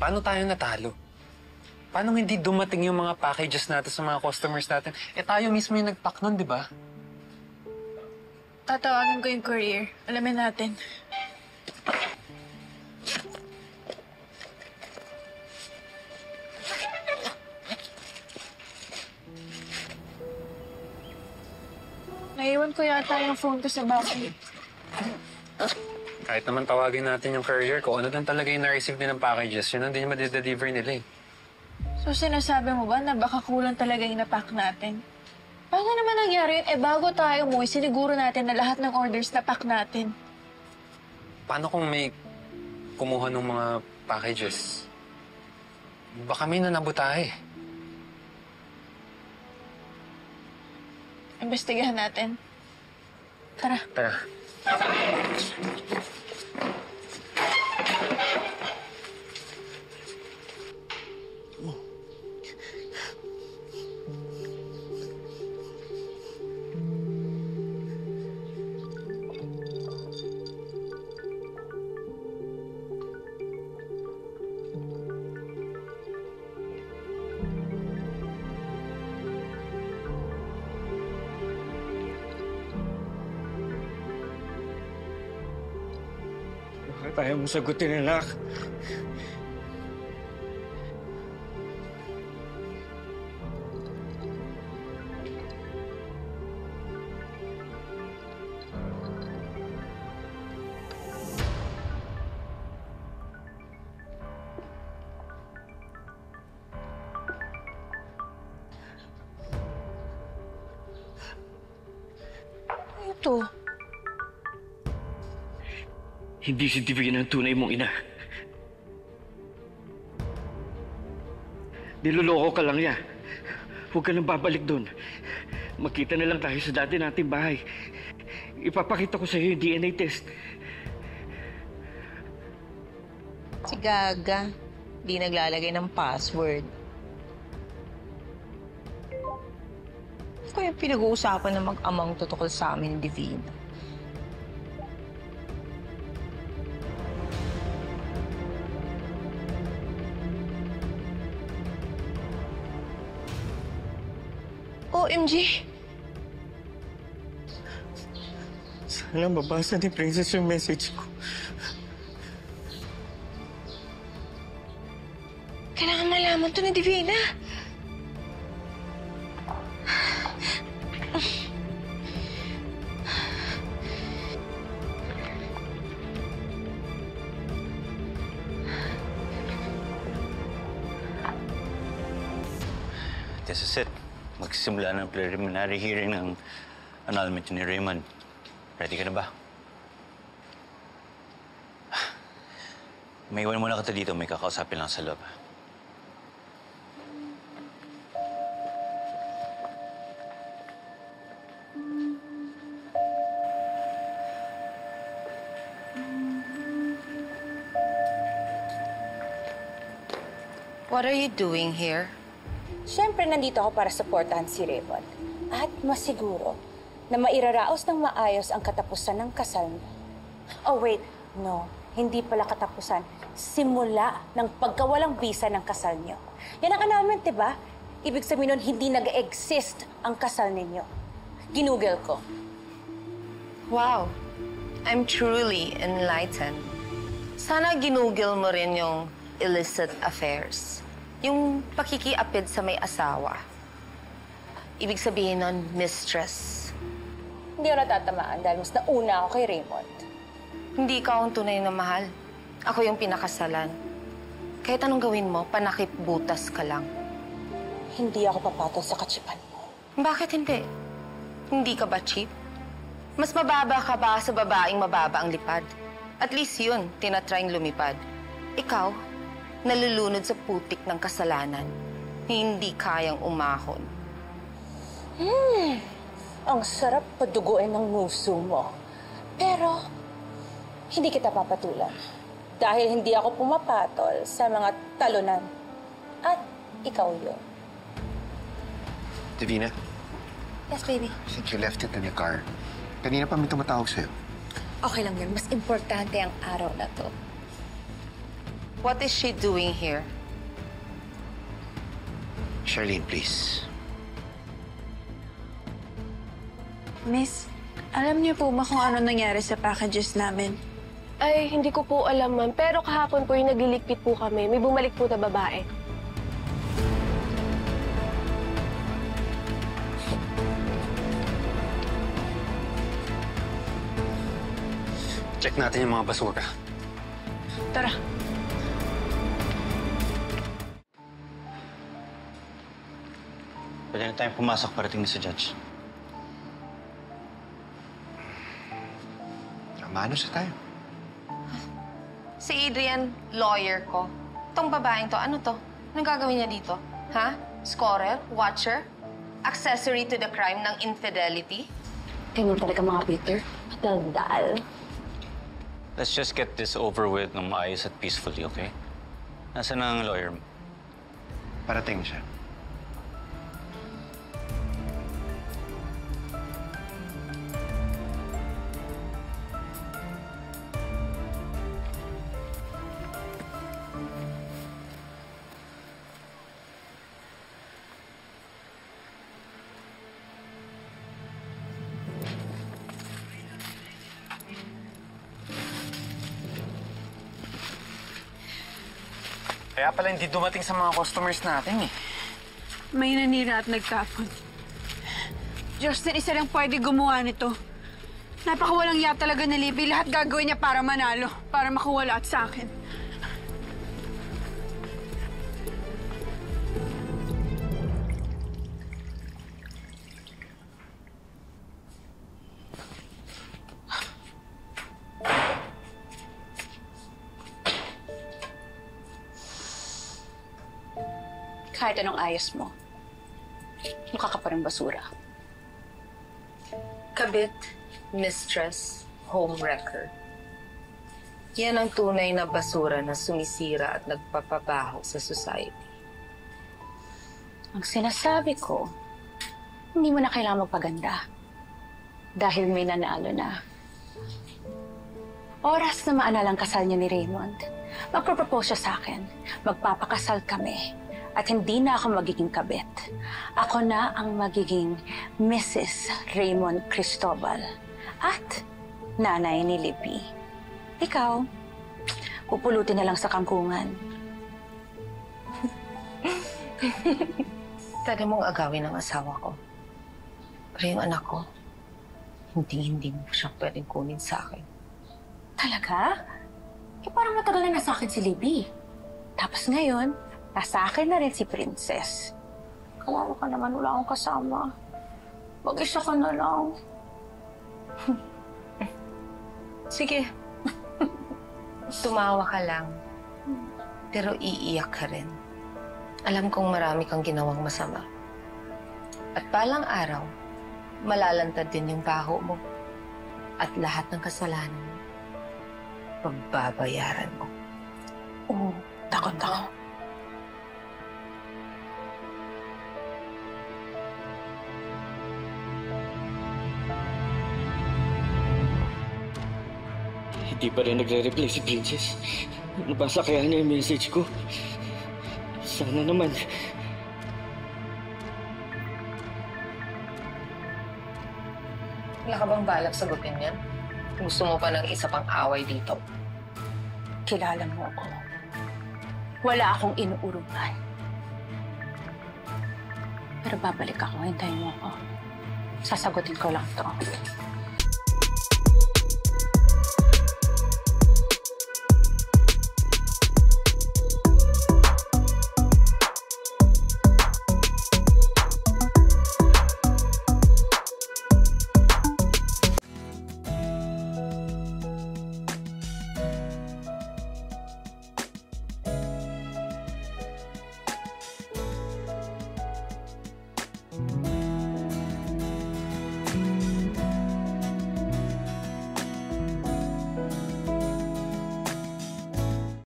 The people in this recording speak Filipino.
paano tayo natalo? Paano hindi dumating yung mga packages natin sa mga customers natin? Eh tayo mismo yung nag-pack nun, di ba? Tatawagan ko yung courier. Alamin natin. Naiwan ko yata yung phone ko sa backpack. Kahit naman tawagin natin yung courier, kung ano lang talaga yung na-receive din ng packages, yun ang din yung madideliver nila eh. So sinasabi mo ba na baka kulang talaga yung napack natin? Paano naman nangyari yun? Eh bago tayo umuwi, siniguro natin na lahat ng orders na-pack natin. Paano kung may kumuha ng mga packages? Baka may nanabutahe. Imbestigahan natin. Tara. Tara. Kaya mo sagutin, anak. Ito. Hindi si Divina ang tunay mong ina. Niloloko ka lang niya. Huwag ka nang babalik doon. Magkita na lang tayo sa dati nating bahay. Ipapakita ko sa iyo yung DNA test. Si Gaga, di naglalagay ng password. Kaya pinag-uusapan ng mag-amang totoo sa amin ni Divina. OMG! Sana mabasa ni Princess yung message ko. Kailangan malaman to ni Divina. This is it. Magsisimula ng preliminary hearing ng annulment ni Raymond. Ready ka na ba? May iwan muna kita dito. May kakausapin lang sa loob. What are you doing here? Siyempre, nandito ako para supportahan si Raymond. At masiguro na mairaraos ng maayos ang katapusan ng kasal mo. Oh, wait. No, hindi pala katapusan. Simula ng pagkawalang visa ng kasal niyo. Yan ang annulment, diba? Ibig sabihin nun, hindi nag-exist ang kasal ninyo. Ginugel ko. Wow. I'm truly enlightened. Sana ginugil mo rin yung illicit affairs. Yung pakikiapid sa may asawa. Ibig sabihin nun, mistress. Hindi ako natatamaan dahil mas nauna ako kay Raymond. Hindi ka ang tunay na mahal. Ako yung pinakasalan. Kahit anong gawin mo, panakip butas ka lang. Hindi ako papatol sa katsipan mo. Bakit hindi? Hindi ka ba cheap? Mas mababa ka ba sa babaeng mababa ang lipad? At least yun, tinatrying lumipad. Ikaw, nalulunod sa putik ng kasalanan. Hindi kayang umahon. Ang sarap paduguin ng nguso mo. Pero, hindi kita papatulan. Dahil hindi ako pumapatol sa mga talunan. At ikaw yun. Divina, Yes, baby. I think you left it in the car. Kanina pa may tumatawag sa'yo. Okay lang yun. Mas importante ang araw na to. What is she doing here? Charlene, please. Miss, alam niyo po ba kung ano nangyari sa packages namin? Ay, hindi ko po alam, ma'am. Pero kahapon po yung nagliligpit po kami. May bumalik po na babae. Check natin yung mga basura. Tara. Pwede na tayong pumasok parating na si Judge. Manos na tayo. Si Adrian, lawyer ko. Itong babaeng to, ano to? Anong gagawin niya dito? Ha? Scorer? Watcher? Accessory to the crime ng infidelity? Ganyan talaga mga Peter. Madaldal. Let's just get this over with ng maayos at peacefully, okay? Nasaan ang lawyer mo? Parating siya. Kaya pala hindi dumating sa mga customers natin eh. May nanira at nagtapon. Justin, isa lang pwede gumawa nito. Napakawalang ya talaga ni Libby. Lahat gagawin niya para manalo. Para makuha lahat sa akin. Kahit anong ayos mo, mukha ka pa rin basura. Kabit, mistress, homewrecker. Yan ang tunay na basura na sumisira at nagpapabaho sa society. Ang sinasabi ko, hindi mo na kailangan magpaganda. Dahil may nanalo na. Oras na maalalang kasal niya ni Raymond, magpropose siya sa akin. Magpapakasal kami. At hindi na ako magiging kabit. Ako na ang magiging Mrs. Raymond Cristobal. At nanay ni Libby. Ikaw, pupulutin na lang sa kangkungan. Pwede mong agawin ang asawa ko. Pero yung anak ko, hindi mo siya pwedeng kunin sa akin. Talaga? Eh parang matagal na nasa akin si Libby. Tapos ngayon, nasa akin na rin si Princess. Kawawa ka naman, wala akong kasama. Mag-isa ka na lang. Sige. Tumawa ka lang. Pero iiyak ka rin. Alam kong marami kang ginawang masama. At balang araw, malalantad din yung baho mo. At lahat ng kasalanan mo, pagbabayaran mo. Oo, takot ako. Hindi pa rin nagre-reply si Princess. Nabasa kaya niya yung message ko. Sana naman. Wala ka bang balak sagutin yan? Gusto mo pa ng isa pang away dito? Kilala mo ako. Wala akong inuurungan. Pero babalik ako, hintayin mo ako. Sasagutin ko lang to.